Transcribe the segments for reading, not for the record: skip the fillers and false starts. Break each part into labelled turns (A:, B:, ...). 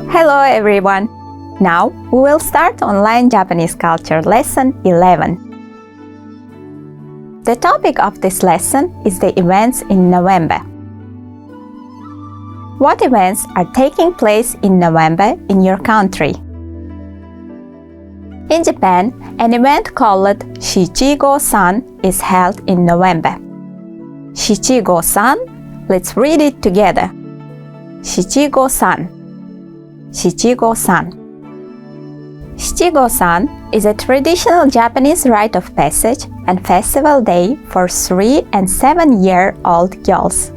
A: Hello everyone! Now we will start online Japanese culture lesson 11. The topic of this lesson is the events in November. What events are taking place in November in your country? In Japan, an event called Shichigo-san is held in November. Shichigo-san, let's read it together. Shichigo-san. Shichigo-san. Shichigo-san is a traditional Japanese rite of passage and festival day for 3 and 7-year-old girls,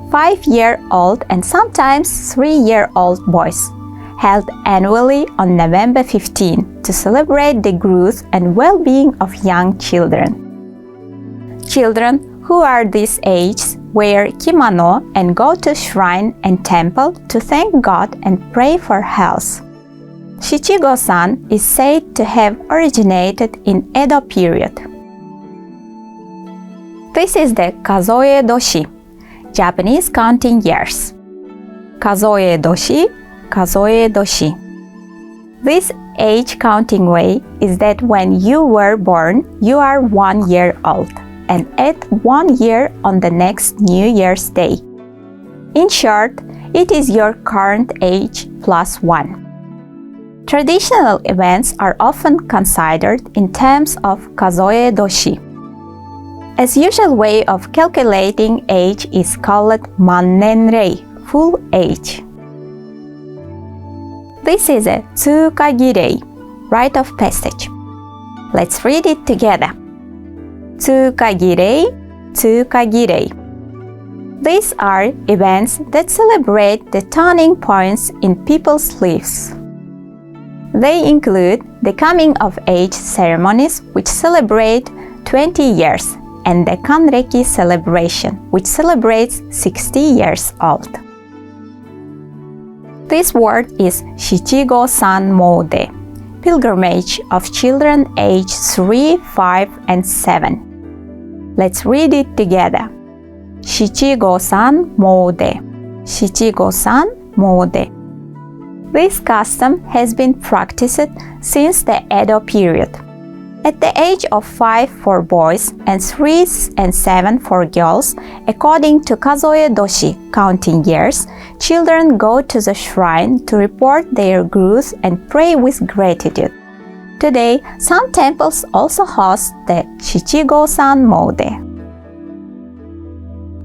A: 5-year-old and sometimes 3-year-old boys, held annually on November 15 to celebrate the growth and well-being of young children. Children who are this age wear kimono and go to shrine and temple to thank God and pray for health. Shichigo-san is said to have originated in Edo period. This is the Kazoe Doshi, Japanese counting years. Kazoe Doshi, Kazoe Doshi. This age counting way is that when you were born, you are 1 year old and add 1 year on the next New Year's Day. In short, it is your current age plus 1. Traditional events are often considered in terms of Kazoe Doshi. As usual way of calculating age is called Mannenrei, full age. This is a Tsukagirei, rite of passage. Let's read it together. Tsukagirei, Tsukagirei. These are events that celebrate the turning points in people's lives. They include the coming of age ceremonies, which celebrate 20 years, and the Kanreki celebration, which celebrates 60 years old. This word is Shichigo-san Mode, pilgrimage of children aged 3, 5, and 7. Let's read it together. Shichigo-san Mode. Shichigo-san Mode. This custom has been practiced since the Edo period. At the age of 5 for boys and 3 and 7 for girls, according to Kazoe Doshi counting years, children go to the shrine to report their growth and pray with gratitude. Today, some temples also host the Shichigo-san Mode.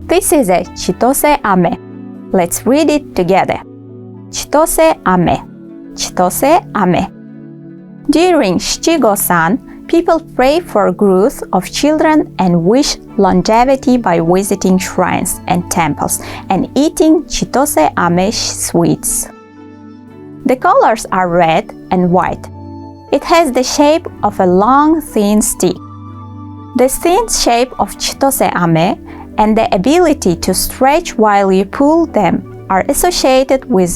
A: This is a Chitose Ame. Let's read it together. Chitose Ame. Chitose Ame. During Shichigo-san, people pray for growth of children and wish longevity by visiting shrines and temples and eating Chitose Ame sweets. The colors are red and white. It has the shape of a long, thin stick. The thin shape of Chitose Ame and the ability to stretch while you pull them are associated with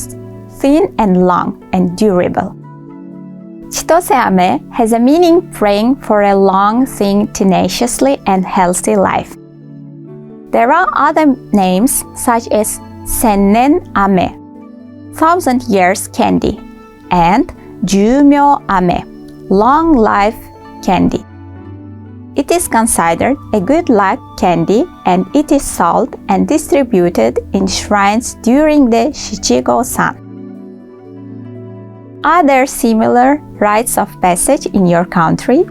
A: thin and long and durable. Chitose Ame has a meaning praying for a long, thin, tenaciously and healthy life. There are other names such as Sennen Ame, 1,000 years candy, and Jumyo Ame, long life candy. It is considered a good luck candy and it is sold and distributed in shrines during the Shichigo-san. Are there similar rites of passage in your country?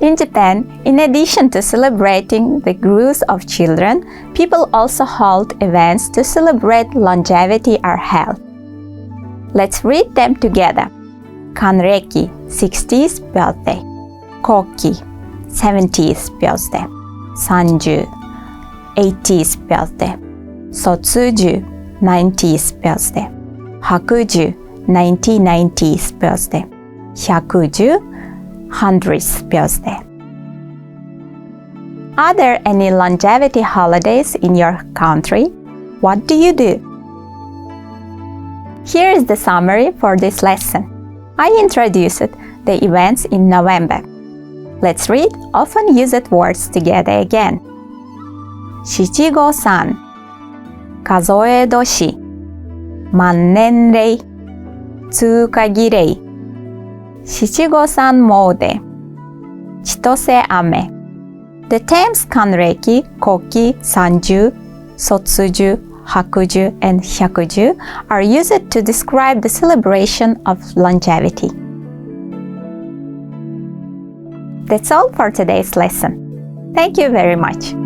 A: In Japan, in addition to celebrating the growth of children, people also hold events to celebrate longevity or health. Let's read them together. Kanreki, 60th birthday. Koki, 70th birthday. Sanju, 80th birthday. Sotsuju, 90th birthday. Hakuju, 90th birthday. Hyakuju, 100th birthday. Are there any longevity holidays in your country? What do you do? Here is the summary for this lesson. I introduced the events in November. Let's read often used words together again. Shichigo-san, Kazoe Doshi, 万年齢、通過儀礼、七五三詣、千歳飴。The terms 還暦、古希、三十、卒十、白寿 and 百寿 are used to describe the celebration of longevity. That's all for today's lesson. Thank you very much.